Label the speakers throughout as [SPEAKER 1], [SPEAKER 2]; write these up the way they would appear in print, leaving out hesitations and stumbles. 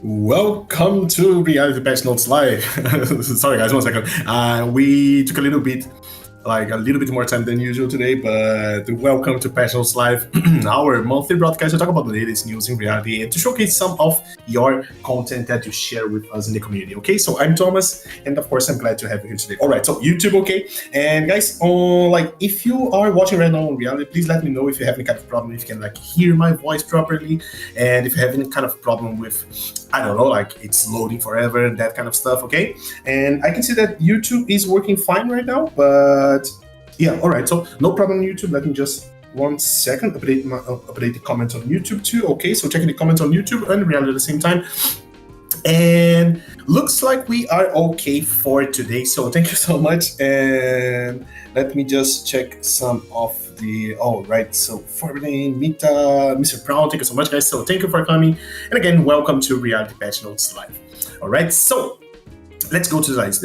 [SPEAKER 1] Welcome to Reality Patch Notes Live. Sorry guys, 1 second. We took a little bit more time than usual today, but welcome to Patch Notes Live, our monthly broadcast to talk about the latest news in reality and to showcase some of your content that you share with us in the community. Okay, so I'm Thomas, and of course I'm glad to have you here today. All right, so YouTube, okay, and guys, if you are watching right now on reality, please let me know if you have any kind of problem, if you can hear my voice properly, and if you have any kind of problem with, I don't know, it's loading forever, that kind of stuff. Okay, and I can see that YouTube is working fine right now, but yeah, all right, so no problem on YouTube. Let me just 1 second update the comments on YouTube too. Okay, so checking the comments on YouTube and reality at the same time, and looks like we are okay for today, so thank you so much. And let me just check some of the, all right, so Forbidden, Mita, Mr. Brown, thank you so much guys, so thank you for coming, and again welcome to Reality Patch Notes Live. All right, so let's go to the slides.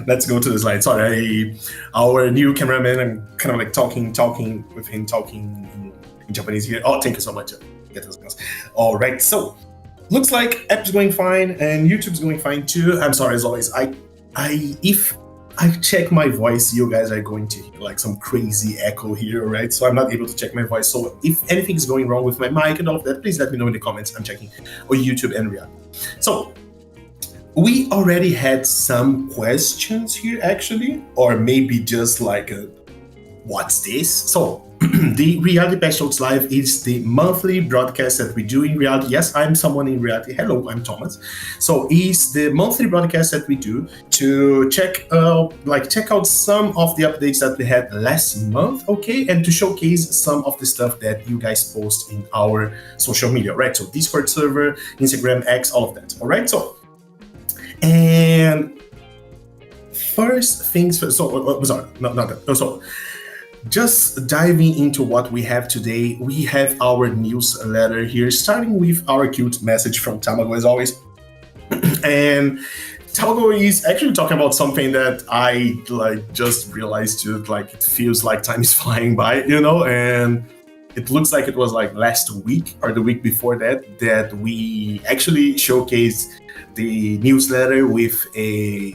[SPEAKER 1] Let's go to the slide. Sorry, our new cameraman, I'm kind of talking with him, talking in Japanese here. Oh, thank you so much. All right, so looks like app's going fine and YouTube's going fine too. I'm sorry as always. If I check my voice, you guys are going to hear some crazy echo here, right? So I'm not able to check my voice. So if anything is going wrong with my mic and all of that, please let me know in the comments. I'm checking on YouTube and reality. So we already had some questions here actually, or maybe just what's this? So the Reality Patch Notes Live is the monthly broadcast that we do in reality. Yes, I'm someone in reality. Hello, I'm Thomas. So it's the monthly broadcast that we do to check out some of the updates that we had last month, okay, and to showcase some of the stuff that you guys post in our social media, right? So Discord server, Instagram, X, all of that. All right, so and first things first. So sorry, not that. So just diving into what we have today, we have our newsletter here, starting with our cute message from Tamago as always. And Tamago is actually talking about something that I just realized too, it feels like time is flying by, and it looks like it was last week or the week before that we actually showcased the newsletter with a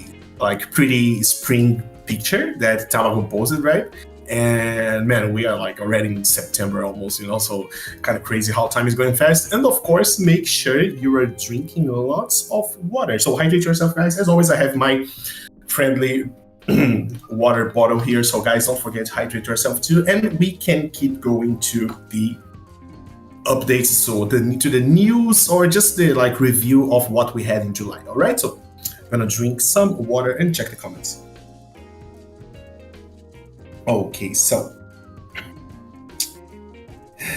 [SPEAKER 1] pretty spring picture that Tamago posted, right? And man, we are already in September almost, so kind of crazy how time is going fast. And of course, make sure you are drinking lots of water. So hydrate yourself, guys. As always, I have my friendly water bottle here. So guys, don't forget to hydrate yourself too. And we can keep going to the updates, so to the news or just the review of what we had in July. All right, so I'm gonna drink some water and check the comments. Okay, so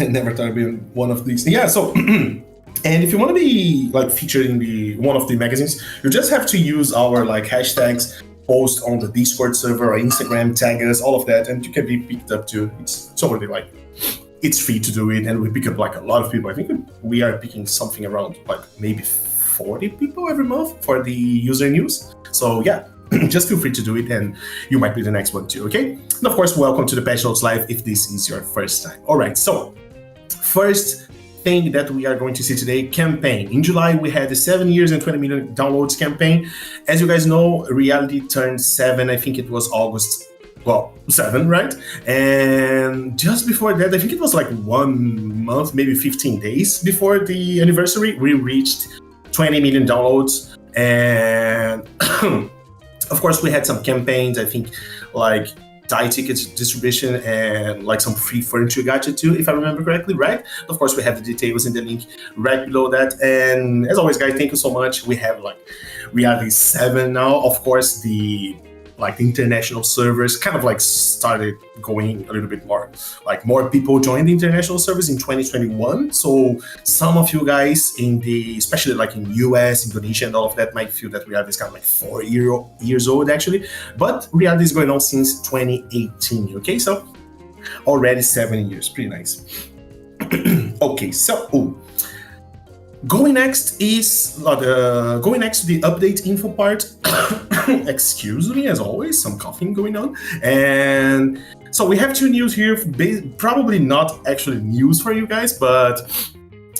[SPEAKER 1] never thought I'd be one of these. Yeah, so and if you want to be featured in one of the magazines, you just have to use our hashtags, post on the Discord server or Instagram, tag us, all of that, and you can be picked up too. It's totally it's free to do it, and we pick up a lot of people. I think we are picking something around maybe 40 people every month for the user news. So yeah, just feel free to do it, and you might be the next one too, okay? And of course, welcome to the Patch Notes Live if this is your first time. All right, so first thing that we are going to see today, campaign. In July, we had the 7 years and 20 million downloads campaign. As you guys know, reality turned 7, I think it was August 7, right? And just before that, I think it was 1 month, maybe 15 days before the anniversary, we reached 20 million downloads. And of course, we had some campaigns, I think Thai tickets distribution and some free furniture gacha too, if I remember correctly, right? Of course, we have the details in the link right below that. And as always, guys, thank you so much. We have Reality 7 now. Of course, the international servers kind of started going a little bit more, more people joined the international servers in 2021. So some of you guys especially in US, Indonesia and all of that might feel that Reality is kind of 4 years old actually, but Reality is going on since 2018, okay? So already 7 years, pretty nice. Okay, so going next to the update info part. Excuse me, as always, some coughing going on. And so we have two news here, probably not actually news for you guys, but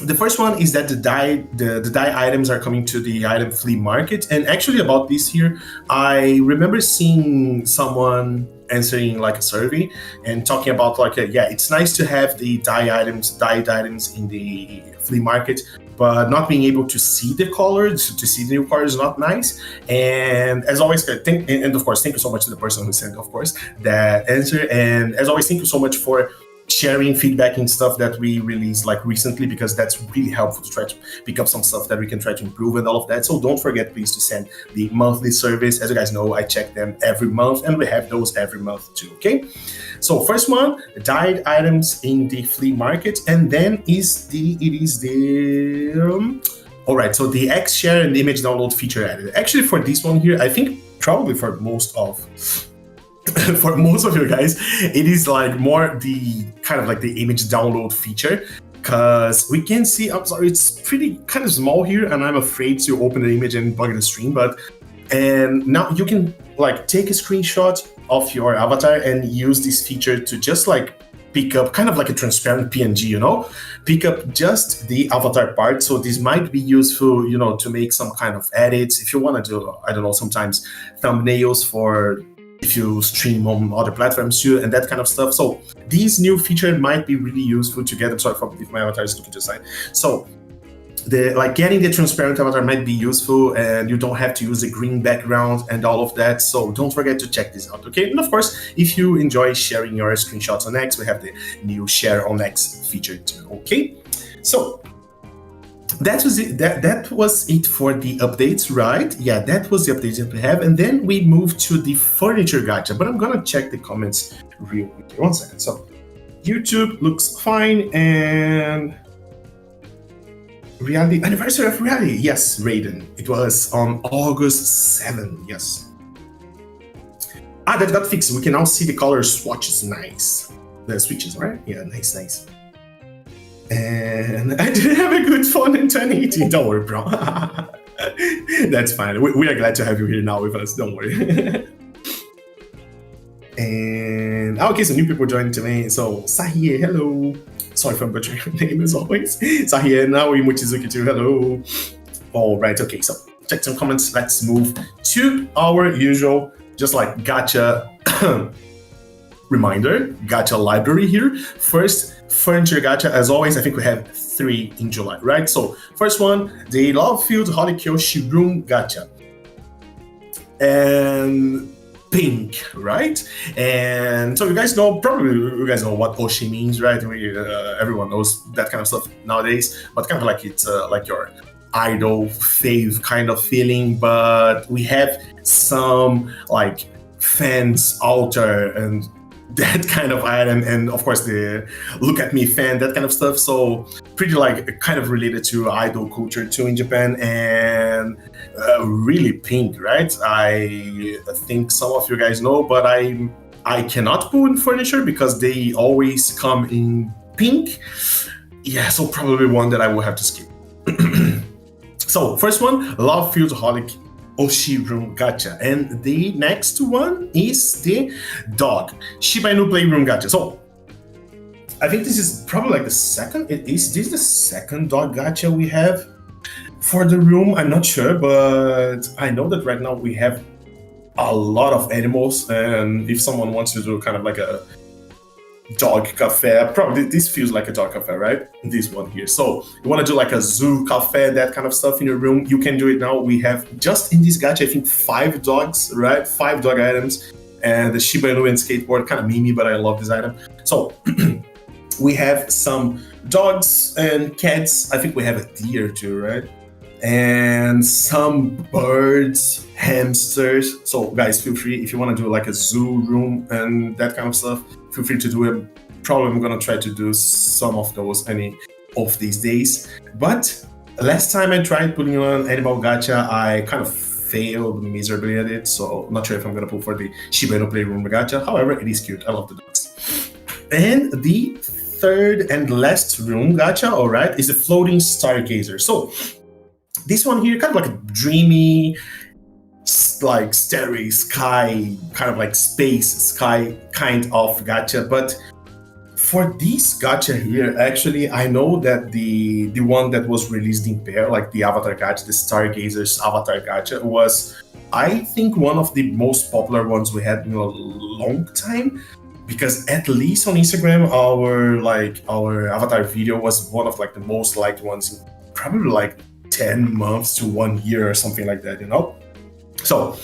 [SPEAKER 1] The first one is that the dye items are coming to the item flea market. And actually about this here, I remember seeing someone answering like a survey and talking about like, yeah, it's nice to have the dyed items in the flea market, but not being able to see the colors, to see the new colors is not nice. And as always, and of course, thank you so much to the person who sent, of course, that answer. And as always, thank you so much for sharing feedback and stuff that we released like recently, because that's really helpful to try to pick up some stuff that we can try to improve and all of that. So don't forget, please, to send the monthly surveys. As you guys know, I check them every month, and we have those every month too. Okay, so first one, dyed items in the flea market, and then all right, so the X share and image download feature added. Actually, for this one here, I think probably for most of you guys, it is like more the kind of like the image download feature, because we can see, I'm sorry, it's pretty kind of small here, and I'm afraid to open the image and bug the stream, and now you can like take a screenshot of your avatar and use this feature to just like pick up kind of like a transparent PNG, you know, pick up just the avatar part. So this might be useful, you know, to make some kind of edits if you want to do, I don't know, sometimes thumbnails for if you stream on other platforms too, and that kind of stuff. So these new feature might be really useful to get them. Sorry if my avatar is looking to the side. So getting the transparent avatar might be useful, and you don't have to use a green background and all of that. So don't forget to check this out, okay? And of course, if you enjoy sharing your screenshots on X, we have the new share on X feature too, okay? So that was it. That was it for the updates, right? Yeah, that was the updates that we have. And then we move to the furniture gacha, but I'm gonna check the comments real quick. 1 second. So YouTube looks fine, and Reality, anniversary of Reality. Yes, Raiden. It was on August 7. Yes. That got fixed. We can now see the color swatches. Nice. The switches, right? Yeah, nice. And I didn't have a good phone in 2018. Don't worry, bro. That's fine. We are glad to have you here now with us. Don't worry. And okay, so new people joined today. So Sahie, hello. Sorry if I'm butchering your name as always. Sahie, Naoi, Mochizuki too. Hello. All right. Okay, so check some comments. Let's move to our usual, just like gacha reminder, gacha library here. First, furniture gacha, as always, I think we have 3 in July, right? So first one, the Love-Filled Holy Kyoshi Room gacha. And pink, right? And so you guys know what Oshi means, right? Everyone knows that kind of stuff nowadays, but kind of like it's like your idol fave kind of feeling, but we have some like fans altar and that kind of item, and of course the look at me fan, that kind of stuff. So pretty like kind of related to idol culture too in Japan, and really pink, right? I think some of you guys know, but I cannot put in furniture because they always come in pink. Yeah, so probably one that I will have to skip. So first one, Love-Filled Holy Oshi Room gacha, and the next one is the dog Shiba Inu Playroom gacha. So I think this is probably like the second. This is the second dog gacha we have for the room. I'm not sure, but I know that right now we have a lot of animals, and if someone wants to do kind of like a dog cafe, probably this feels like a dog cafe, right? This one here. So you want to do like a zoo cafe, that kind of stuff in your room, you can do it now. We have just in this gacha, I think 5 dogs, right? 5 dog items, and the Shiba Inu and skateboard, kind of memey, but I love this item. So we have some dogs and cats. I think we have a deer too, right? And some birds, hamsters. So guys, feel free if you want to do like a zoo room and that kind of stuff, feel free to do it. Probably I'm gonna try to do some of those any of these days. But last time I tried putting on animal gacha, I kind of failed miserably at it. So I'm not sure if I'm gonna put for the Shiba Inu Playroom gacha. However, it is cute. I love the dogs. And the third and last room gacha, all right, is the Floating Stargazer. So this one here, kind of like a dreamy, like starry sky, kind of like space sky kind of gacha, but For this gacha here, actually, I know that the one that was released in pair, like the Avatar gacha, the Stargazer's Avatar gacha, was, I think, one of the most popular ones we had in a long time. Because at least on Instagram, our Avatar video was one of like the most liked ones in probably like 10 months to 1 year or something like that, you know? So,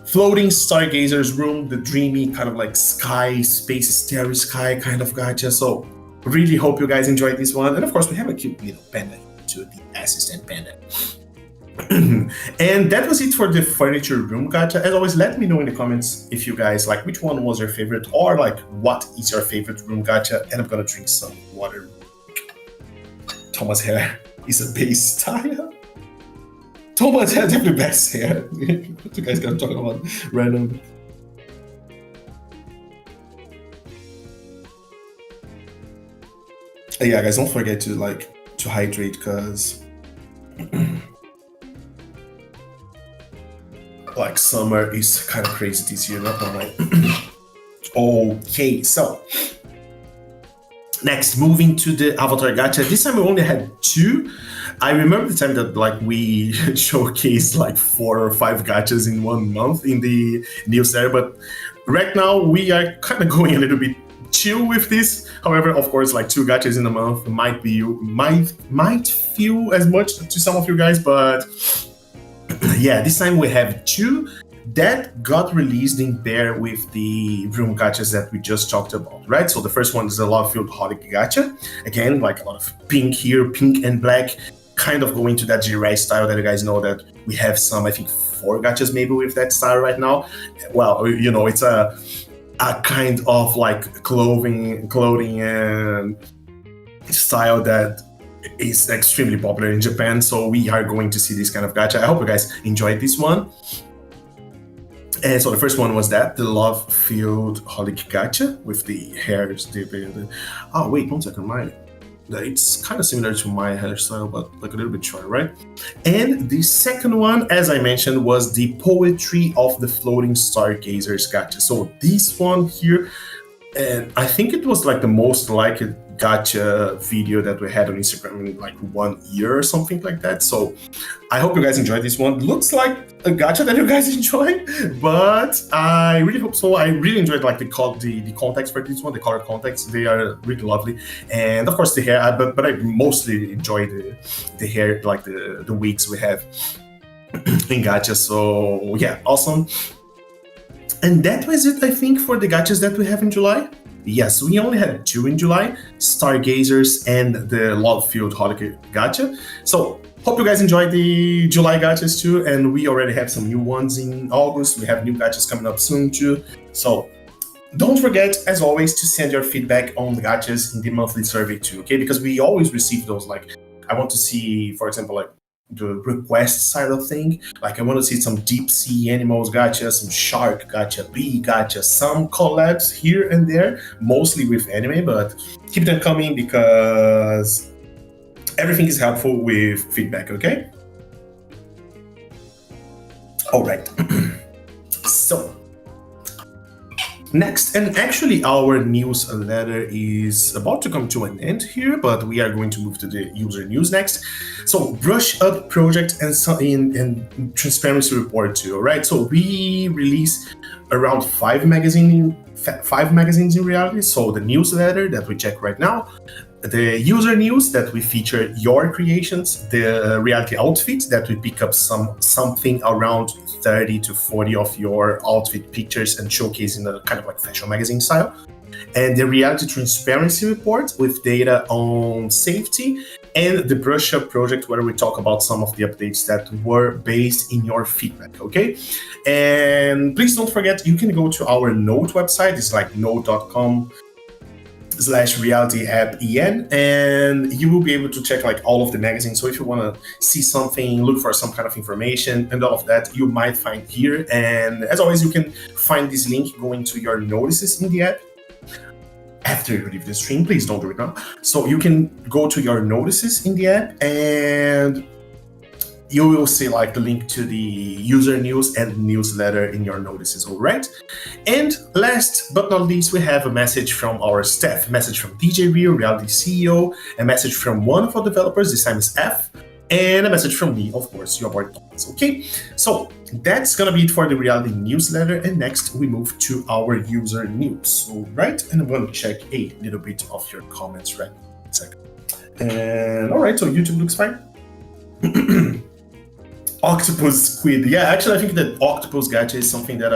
[SPEAKER 1] floating stargazer's room, the dreamy kind of like sky, space starry sky kind of gacha. So, really hope you guys enjoyed this one. And of course, we have a cute little panda to the assistant panda. And that was it for the furniture room gacha. As always, let me know in the comments if you guys like which one was your favorite, or like what is your favorite room gacha. And I'm gonna drink some water. Thomas' hair is a base style. Thomas has the best hair. What you guys gonna talk about random? Yeah, guys, don't forget to hydrate, because like summer is kind of crazy this year, not gonna lie. Okay, so next, moving to the Avatar gacha. This time we only had 2. I remember the time that like we showcased like 4 or 5 gachas in 1 month in the news there, but right now we are kind of going a little bit chill with this. However, of course, like 2 gachas in a month might feel as much to some of you guys, but yeah, this time we have 2 that got released in pair with the room gachas that we just talked about, right? So the first one is a love-filled holic gacha. Again, like a lot of pink here, pink and black, kind of going to that Jirai style that you guys know that we have some, I think 4 gachas maybe with that style right now. Well, you know, it's a kind of like clothing and style that is extremely popular in Japan, so we are going to see this kind of gacha. I hope you guys enjoyed this one. And so the first one was that, the love-filled holic gacha with the hairs. Oh wait, 1 second, it's kind of similar to my hairstyle, but like a little bit shorter, right? And the second one, as I mentioned, was the Poetry of the Floating Stargazers gacha. So this one here, and I think it was like the most liked gacha video that we had on Instagram in like 1 year or something like that. So I hope you guys enjoyed this one. Looks like a gacha that you guys enjoy, but I really hope so. I really enjoyed like the context for this one, the color context. They are really lovely, and of course the hair. But I mostly enjoy the hair, like the wigs we have in gacha. So yeah, awesome. And that was it, I think, for the gachas that we have in July. Yes, we only had 2 in July, Stargazers and the Love-Filled Holic gacha. So hope you guys enjoyed the July gachas too, and we already have some new ones in August. We have new gachas coming up soon too. So don't forget, as always, to send your feedback on the gachas in the monthly survey too, okay? Because we always receive those, like, I want to see, for example, like the request side of thing. Like I want to see some deep sea animals gacha, some shark gacha, bee gacha, some collabs here and there, mostly with anime, but keep them coming because everything is helpful with feedback, okay? All right. So next, and actually our newsletter is about to come to an end here, but we are going to move to the user news next. So Brush Up project and transparency report too, all right? So we release around 5 magazines in reality. So the newsletter that we check right now, the user news that we feature your creations, the reality outfits that we pick up something around 30 to 40 of your outfit pictures and showcase in a kind of like fashion magazine style, and the reality transparency report with data on safety, and the Brush Up project where we talk about some of the updates that were based in your feedback, okay? And please don't forget, you can go to our Note website. It's like note.com/reality-app-en, and you will be able to check like all of the magazines. So if you want to see something, look for some kind of information and all of that, you might find here. And as always, you can find this link going to your notices in the app. After you leave the stream, please don't do it now. So you can go to your notices in the app, and you will see like the link to the user news and newsletter in your notices, all right? And last but not least, we have a message from our staff, a message from DJ Rio, Reality CEO, a message from one of our developers, this time is F, and a message from me, of course, your boy Thomas, okay? So that's gonna be it for the Reality newsletter, and next we move to our user news, all right? And I'm gonna check a little bit of your comments right now. One second. And all right, so YouTube looks fine. Octopus Squid. Yeah, actually, I think that Octopus Gacha is something that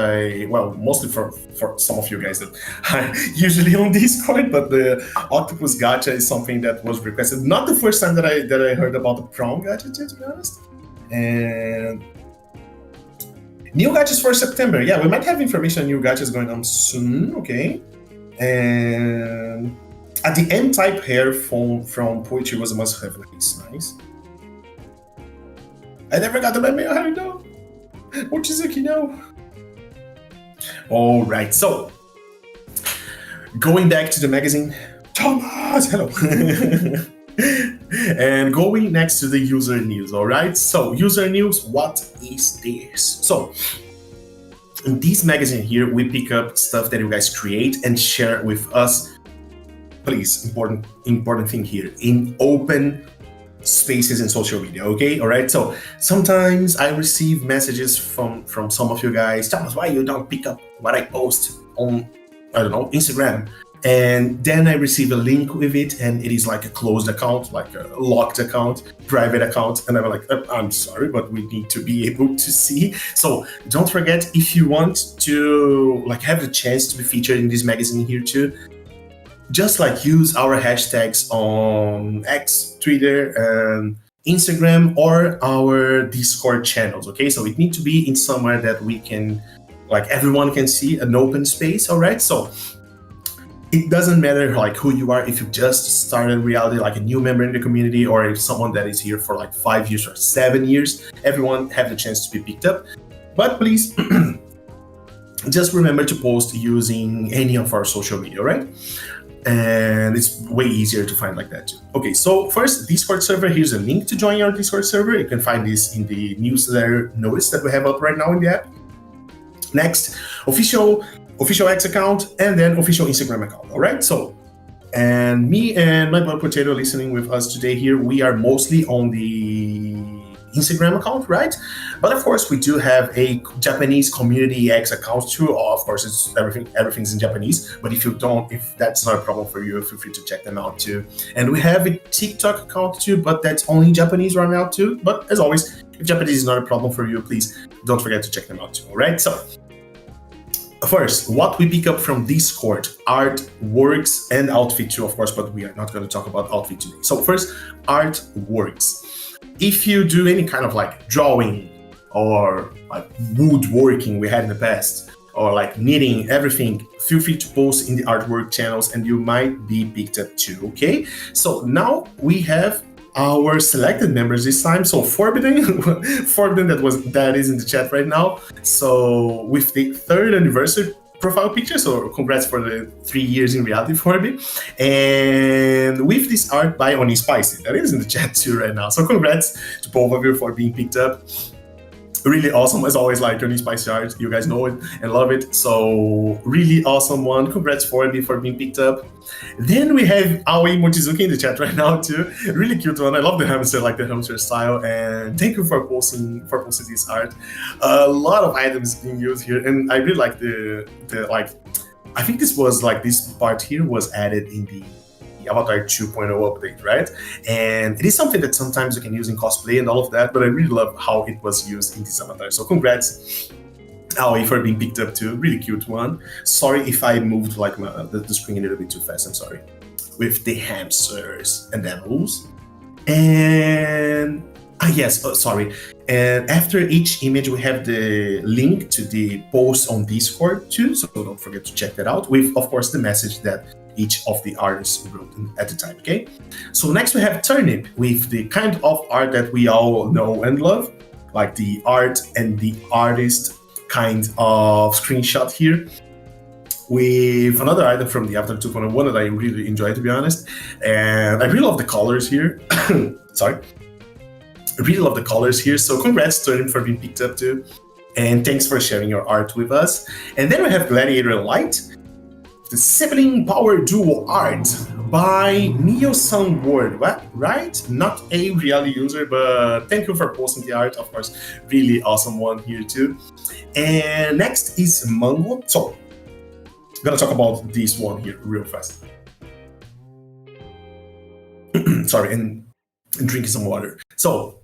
[SPEAKER 1] mostly for some of you guys that are usually on Discord, but the Octopus Gacha is something that was requested. Not the first time that I heard about the Prom Gacha, to be honest. And new gachas for September. Yeah, we might have information on new gachas going on soon, okay? And at the M-type hair from Poetry was a must-have. Nice. I never got the mail. How do you know? Mochizuki, no. All right, so going back to the magazine, Thomas, hello. And going next to the user news, all right? So user news, what is this? So in this magazine here, we pick up stuff that you guys create and share with us. Please, important thing here, in open spaces in social media, okay? All right, so sometimes I receive messages from some of you guys, Thomas, why you don't pick up what I post on, I don't know, Instagram? And then I receive a link with it, and it is like a closed account, like a locked account, private account, and I'm like, I'm sorry, but we need to be able to see. So don't forget, if you want to like have the chance to be featured in this magazine here too, just like use our hashtags on X, Twitter, and Instagram, or our Discord channels, okay? So it needs to be in somewhere that we can, like everyone can see, an open space, all right? So it doesn't matter like who you are, if you just started Reality, like a new member in the community, or if someone that is here for like 5 years or 7 years, everyone have the chance to be picked up. But please, just remember to post using any of our social media, right? And it's way easier to find like that too. Okay, so first, Discord server. Here's a link to join our Discord server. You can find this in the newsletter notice that we have up right now in the app. Next, official X account, and then official Instagram account, all right? So, and me and my boy Potato listening with us today here, we are mostly on the Instagram account, right? But of course, we do have a Japanese community X account too. Of course, it's everything's in Japanese. But if that's not a problem for you, feel free to check them out too. And we have a TikTok account too, but that's only in Japanese right now too. But as always, if Japanese is not a problem for you, please don't forget to check them out too. All right. So first, what we pick up from Discord, art, works, and outfit too, of course. But we are not going to talk about outfit today. So first, art works. If you do any kind of like drawing or like woodworking we had in the past, or like knitting, everything, feel free to post in the artwork channels and you might be picked up too, okay? So now we have our selected members this time. So Forbidden that is in the chat right now. So with the 3rd anniversary profile picture, so congrats for the 3 years in Reality for me. And with this art by Oni Spicy, that is in the chat too right now. So congrats to both of you for being picked up. Really awesome, as always, like Oni Spicy art, you guys know it and love it. So really awesome one. Congrats for me for being picked up. Then we have Aoi Mochizuki in the chat right now too. Really cute one. I love the hamster, like the hamster style. And thank you for posting this art. A lot of items being used here, and I really like the like. I think this part here was added in the Avatar 2.0 update, right? And it is something that sometimes you can use in cosplay and all of that, but I really love how it was used in this Avatar. So congrats, Aoi, for being picked up too. Really cute one. Sorry if I moved like the screen a little bit too fast, I'm sorry. With the hamsters and animals. And sorry. And after each image, we have the link to the post on Discord too, so don't forget to check that out with, of course, the message that each of the artists wrote at the time, okay? So next we have Turnip with the kind of art that we all know and love, like the art and the artist kind of screenshot here, with another item from the Avatar 2.1 that I really enjoy, to be honest. And I really love the colors here. Sorry. I really love the colors here. So congrats to him for being picked up too. And thanks for sharing your art with us. And then we have Gladiator Light, the sibling power duo art by Neo Soundboard, right? Not a reality user, but thank you for posting the art, of course. Really awesome one here too. And next is Mango. So I'm gonna talk about this one here real fast. Sorry, and drinking some water. So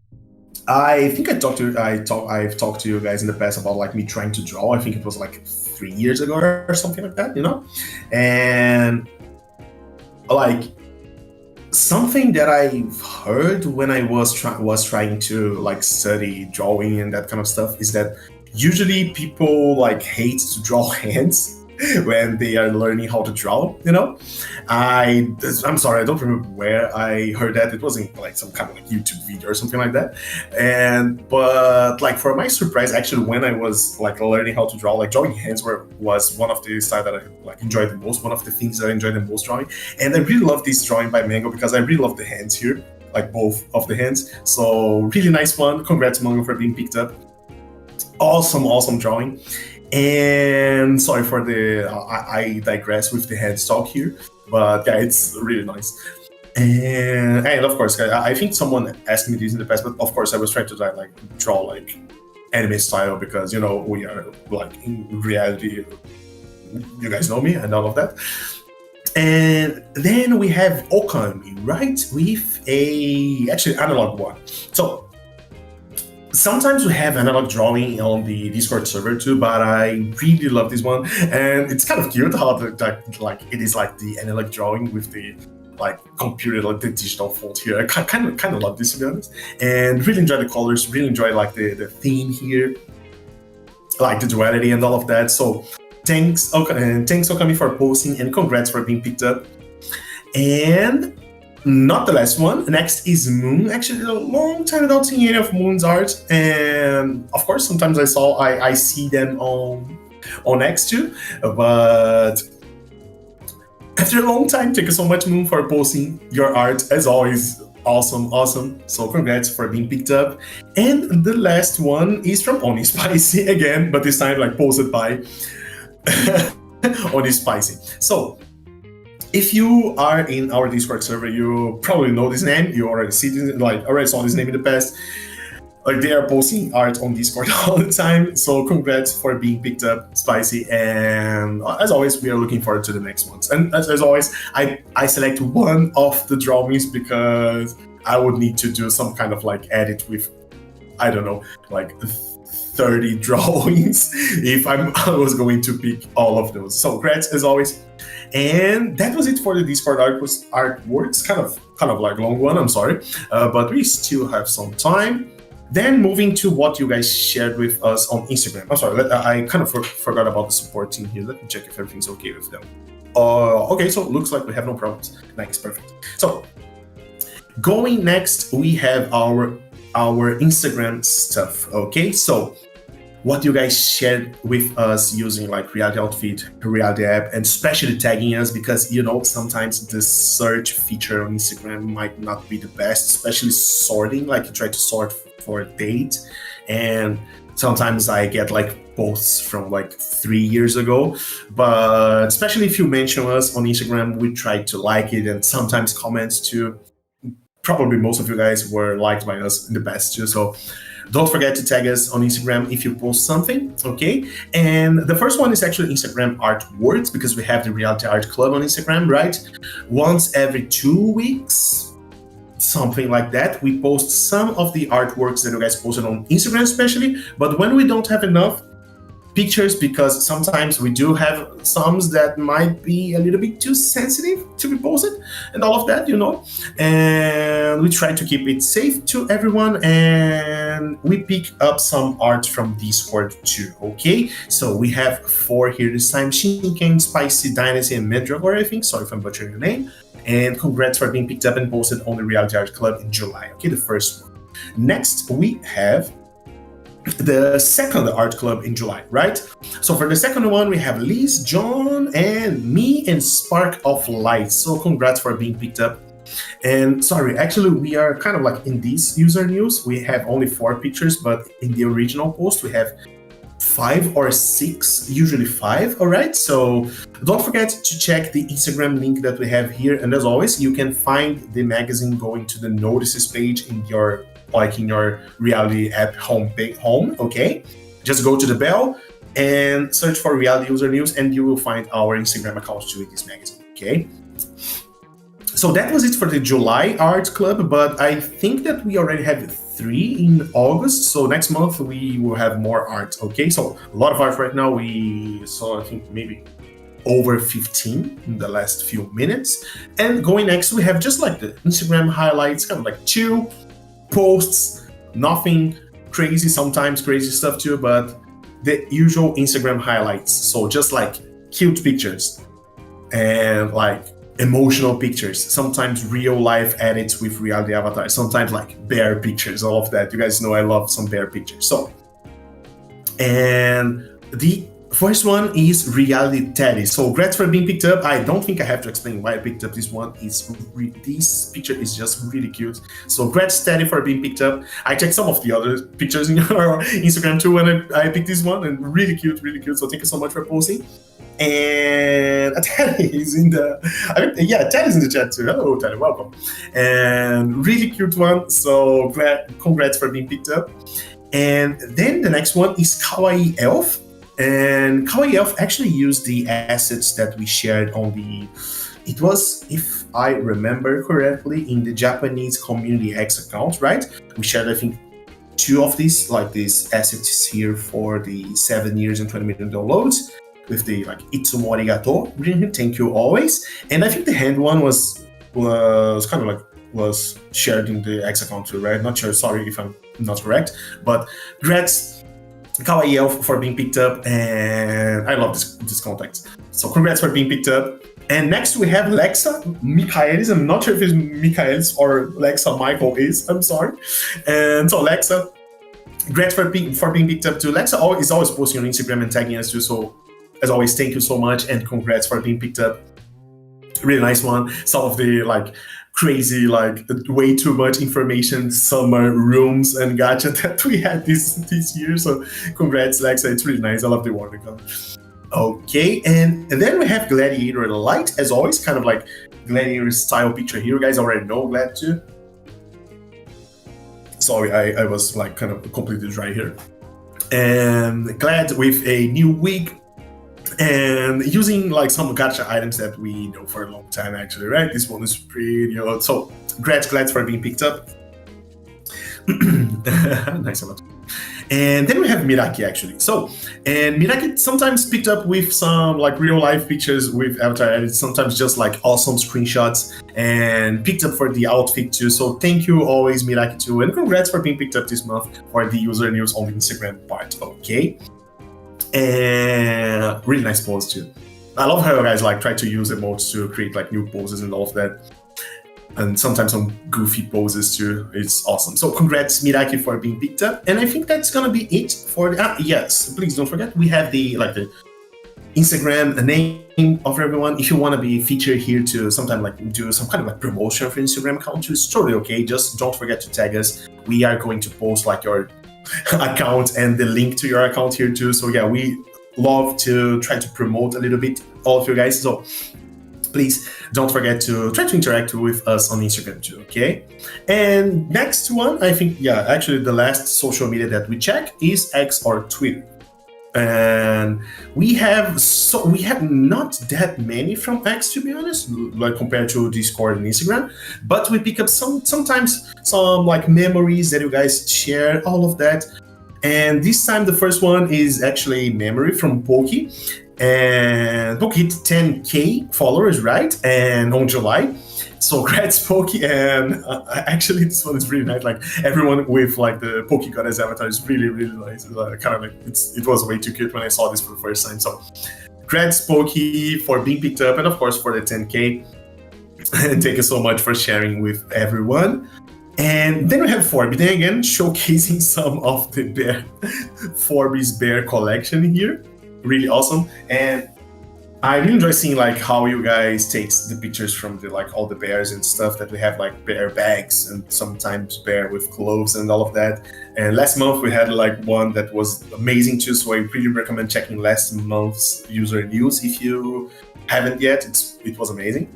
[SPEAKER 1] I think I've talked to you guys in the past about like me trying to draw. I think it was like 3 years ago or something like that, you know? And like something that I've heard when I was trying to like study drawing and that kind of stuff is that usually people like hate to draw hands when they are learning how to draw, you know? I'm sorry, I don't remember where I heard that. It wasn't like some kind of like YouTube video or something like that. But like for my surprise, actually, when I was like learning how to draw, like drawing hands was one of the styles that I like enjoyed the most, one of the things that I enjoyed the most drawing. And I really love this drawing by Mango because I really love the hands here, like both of the hands. So really nice one. Congrats, Mango, for being picked up. Awesome drawing. And sorry for the I digress with the hands talk here, but yeah, it's really nice. And of course, I think someone asked me this in the past, but of course I was trying to draw like anime style because, you know, we are like in reality, you guys know me and all of that. And then we have Okami, right, with a actually analog one. So sometimes we have analog drawing on the Discord server too, but I really love this one, and it's kind of cute how like it is like the analog drawing with the like computer, like the digital font here. I kind of love this, to be honest, and really enjoy the colors. Really enjoy like the theme here, like the duality and all of that. So thanks Okami for posting, and congrats for being picked up. And not the last one. Next is Moon. Actually, a long time without seeing any of Moon's art, and of course, sometimes I see them on X too. But after a long time, thank you so much, Moon, for posting your art. As always, awesome. So congrats for being picked up. And the last one is from Oni Spicy again, but this time like posted by Oni Spicy. So if you are in our Discord server, you probably know this name. You already see this, like already saw this name in the past. Like they are posting art on Discord all the time. So congrats for being picked up, Spicy. And as always, we are looking forward to the next ones. And as always, I select one of the drawings because I would need to do some kind of like edit with, I don't know, like 30 drawings if I was going to pick all of those. So congrats as always. And that was it for the Discord artworks. Kind of like long one, I'm sorry, but we still have some time. Then moving to what you guys shared with us on Instagram. I'm sorry, I kind of forgot about the support team here. Let me check if everything's okay with them. Okay, so it looks like we have no problems. Nice, perfect. So going next, we have our Instagram stuff. Okay, so what you guys shared with us using like Reality Outfit, Reality App, and especially tagging us, because you know sometimes the search feature on Instagram might not be the best, especially sorting. Like you try to sort for a date, and sometimes I get like posts from like 3 years ago. But especially if you mention us on Instagram, we try to like it, and sometimes comments too. Probably most of you guys were liked by us in the past too, so don't forget to tag us on Instagram if you post something, okay? And the first one is actually Instagram artworks, because we have the Reality Art Club on Instagram, right? Once every 2 weeks, something like that, we post some of the artworks that you guys posted on Instagram especially, but when we don't have enough pictures, because sometimes we do have some that might be a little bit too sensitive to be posted and all of that, you know, and we try to keep it safe to everyone, and we pick up some art from Discord too, okay? So we have 4 here this time: Shinken, Spicy, Dynasty, and Mandragore, I think. Sorry if I'm butchering your name. And congrats for being picked up and posted on the Reality Art Club in July, okay? The first one. Next, we have the second art club in July, right? So for the second one, we have Liz, John, and me, and Spark of Light. So congrats for being picked up. And sorry, actually, we are kind of like in this user news, we have only 4 pictures, but in the original post, we have 5 or 6, usually 5, all right? So don't forget to check the Instagram link that we have here. And as always, you can find the magazine going to the notices page in your reality app home, okay? Just go to the bell and search for reality user news and you will find our Instagram account to this magazine, okay? So that was it for the July Art Club, but I think that we already have 3 in August. So next month we will have more art, okay? So a lot of art right now. We saw, I think, maybe over 15 in the last few minutes. And going next, we have just like the Instagram highlights, kind of like 2 posts, nothing crazy, sometimes crazy stuff too, but the usual Instagram highlights. So just like cute pictures and like emotional pictures, sometimes real life edits with reality avatars, sometimes like bear pictures, all of that. You guys know I love some bear pictures. So, and the first one is reality teddy. So congrats for being picked up. I don't think I have to explain why I picked up this one. This picture is just really cute. So congrats Teddy for being picked up. I checked some of the other pictures in your Instagram too when I picked this one, and really cute, really cute. So thank you so much for posting. And Teddy is in the, Teddy's in the chat too. Hello, Teddy, welcome. And really cute one. So congrats for being picked up. And then the next one is Kawaii Elf. And Kawaii Elf actually used the assets that we shared on it was, if I remember correctly, in the Japanese Community X account, right? We shared, I think, 2 of these assets here for the 7 years and 20 million downloads. With the like Itsumo arigato, thank you always. And I think the hand one was kind of like was shared in the X account too, right? Not sure, sorry if I'm not correct, but congrats Kawaii Elf for being picked up, and I love this contact. So congrats for being picked up. And next we have Lexa Michaelis. I'm not sure if it's Michaelis or Lexa Michael is, I'm sorry. And so Lexa, congrats for being picked up too. Lexa is always posting on Instagram and tagging us too, so as always, thank you so much and congrats for being picked up. Really nice one. Some of the like crazy, like way too much information, summer rooms and gacha that we had this year. So congrats, Lexa. It's really nice. I love the article. Okay, and then we have Gladiator Light, as always, kind of like Gladiator style picture here. You guys already know Glad too. Sorry, I was like kind of completely dry here. And Glad with a new wig. And using like some gacha items that we know for a long time, actually, right? This one is pretty old. So, glad for being picked up. Nice a lot. And then we have Miraki, actually. So, and Miraki sometimes picked up with some like real life pictures with avatar edits, sometimes just like awesome screenshots, and picked up for the outfit too. So, thank you always, Miraki, too. And congrats for being picked up this month for the user news on the Instagram part, okay? And really nice pose too. I love how you guys like try to use emotes to create like new poses and all of that, and sometimes some goofy poses too. It's awesome. So congrats Miraki for being picked up, and I think that's gonna be it for yes, please don't forget we have the Instagram name of everyone. If you want to be featured here to sometime like do some kind of like promotion for Instagram account, it's totally okay. Just don't forget to tag us. We are going to post like your account and the link to your account here too. So yeah, we love to try to promote a little bit all of you guys. So please don't forget to try to interact with us on Instagram too, okay? And next one, I think, yeah, actually the last social media that we check is X or Twitter. And we have not that many from X, to be honest, like compared to Discord and Instagram, but we pick up sometimes some like memories that you guys share, all of that. And this time the first one is actually memory from Poki, and Poki hit 10k followers, right? And on July. So congrats Poki, and actually this one is really nice. Like everyone with like the Poki Goddess avatar is really, really nice. Kind of like it was way too cute when I saw this for the first time. So congrats Poki for being picked up, and of course for the 10k. And thank you so much for sharing with everyone. And then we have Forby, then again showcasing some of the Forby's bear collection here. Really awesome. And I really enjoy seeing like how you guys takes the pictures from the like all the bears and stuff that we have, like bear bags and sometimes bear with clothes and all of that. And last month we had like one that was amazing too, so I really recommend checking last month's user news if you haven't yet. It was amazing.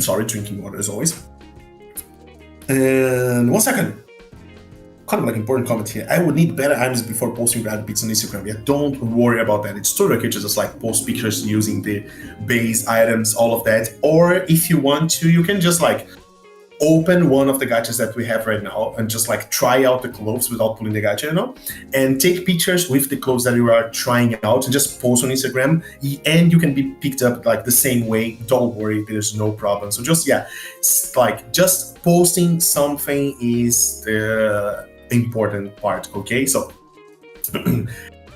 [SPEAKER 1] Sorry, drinking water as always. And 1 second. Kind of like important comment here. I would need better items before posting reality pics on Instagram. Yeah, don't worry about that. It's totally okay to just like post pictures using the base items, all of that. Or if you want to, you can just like open one of the gachas that we have right now and just like try out the clothes without pulling the gacha, you know, and take pictures with the clothes that you are trying out and just post on Instagram, and you can be picked up like the same way. Don't worry, there's no problem. So just, yeah, like just posting something is the important part, okay? So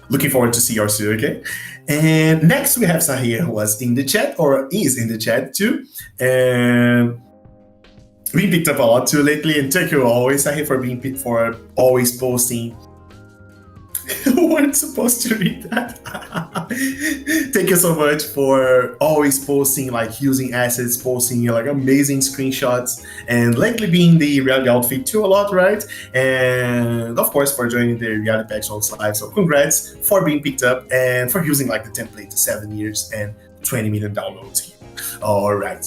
[SPEAKER 1] looking forward to see yours too, okay? And next we have Sahir, who was in the chat, or is in the chat too, and we picked up a lot too lately, and thank you always, Sahir, for always posting. Who weren't supposed to read that? Thank you so much for always posting, like using assets, posting like amazing screenshots, and lately being the reality outfit too a lot, right? And of course for joining the reality patch notes live. So congrats for being picked up and for using like the template, 7 years and 20 million downloads here. All right.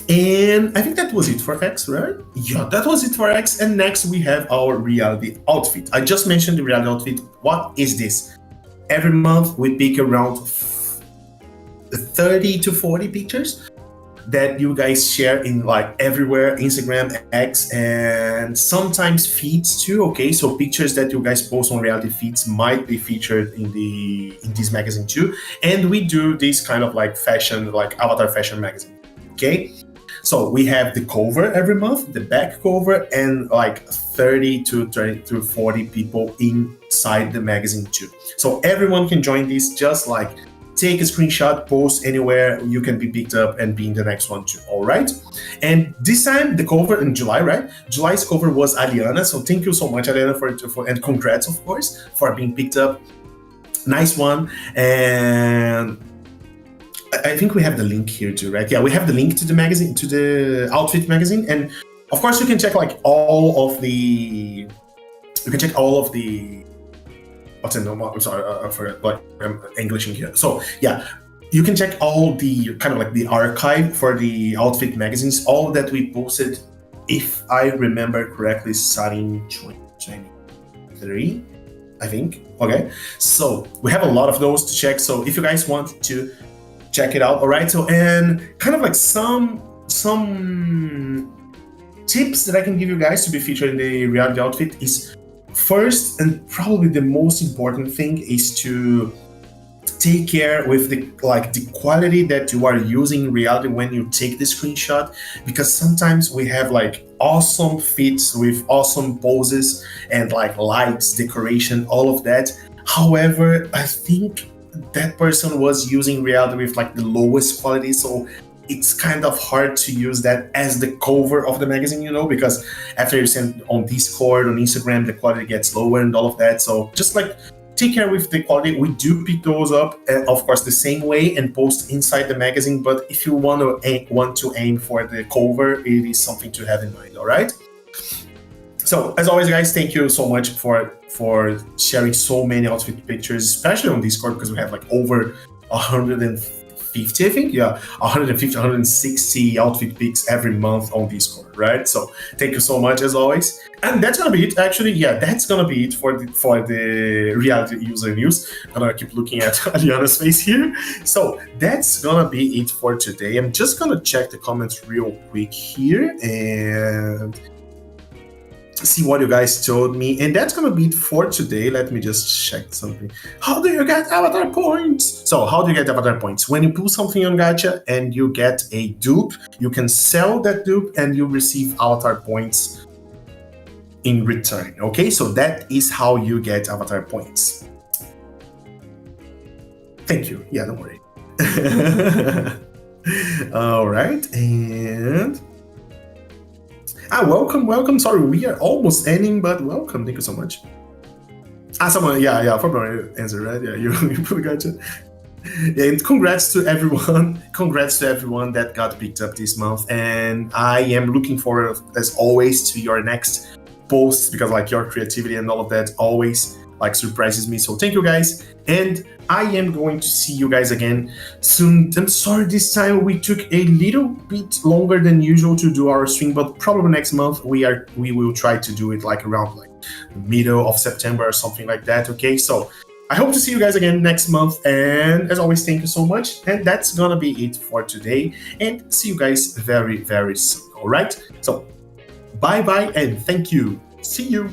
[SPEAKER 1] And I think that was it for X, right? Yeah, that was it for X. And next we have our reality outfit. I just mentioned the reality outfit. What is this? Every month we pick around 30 to 40 pictures that you guys share in like everywhere, Instagram, X, and sometimes feeds too, okay? So pictures that you guys post on reality feeds might be featured in this magazine too. And we do this kind of like fashion, like avatar fashion magazine, okay? So we have the cover every month, the back cover, and like 30 to 40 people inside the magazine too. So everyone can join this, just like take a screenshot, post anywhere, you can be picked up and be in the next one too, all right? And this time, the cover in July, right? July's cover was Aliana, so thank you so much, Aliana, for and congrats, of course, for being picked up. Nice one. And I think we have the link here too, right? Yeah, we have the link to the magazine, to the outfit magazine, and of course you can check like all of the. What's in the? I'm sorry, I forgot. Like I'm Englishing here. So yeah, you can check all the kind of like the archive for the outfit magazines, all that we posted, if I remember correctly, starting 2023, I think. Okay, so we have a lot of those to check. So if you guys want to check it out, all right? So, and kind of like some tips that I can give you guys to be featured in the reality outfit is, first and probably the most important thing is to take care with the quality that you are using in reality when you take the screenshot, because sometimes we have like awesome fits with awesome poses and like lights, decoration, all of that. However, I think that person was using reality with like the lowest quality, so it's kind of hard to use that as the cover of the magazine, you know, because after you send on Discord, on Instagram, the quality gets lower and all of that. So just like take care with the quality. We do pick those up, of course, the same way and post inside the magazine. But if you want to aim for the cover, it is something to have in mind. All right. So as always, guys, thank you so much for sharing so many outfit pictures, especially on Discord, because we have like over 150, I think, yeah, 150, 160 outfit pics every month on Discord, right? So thank you so much as always. And that's gonna be it. Actually, yeah, that's gonna be it for the reality user news. I'm gonna keep looking at Aliana's face here. So that's gonna be it for today. I'm just gonna check the comments real quick here and see what you guys told me, and that's gonna be it for today. Let me just check something. How do you get avatar points? So how do you get avatar points? When you pull something on Gacha and you get a dupe, you can sell that dupe and you receive avatar points in return. Okay, so that is how you get avatar points. Thank you. Yeah, don't worry. All right, and welcome. Sorry, we are almost ending, but welcome. Thank you so much. someone, yeah, probably answer, right? Yeah, you probably got it. Yeah, and congrats to everyone. Congrats to everyone that got picked up this month. And I am looking forward, as always, to your next posts, because like your creativity and all of that always like surprises me. So thank you guys. And I am going to see you guys again soon. I'm sorry this time we took a little bit longer than usual to do our stream, but probably next month we will try to do it like around like the middle of September or something like that. Okay, so I hope to see you guys again next month. And as always, thank you so much. And that's gonna be it for today. And see you guys very, very soon. All right. So bye and thank you. See you.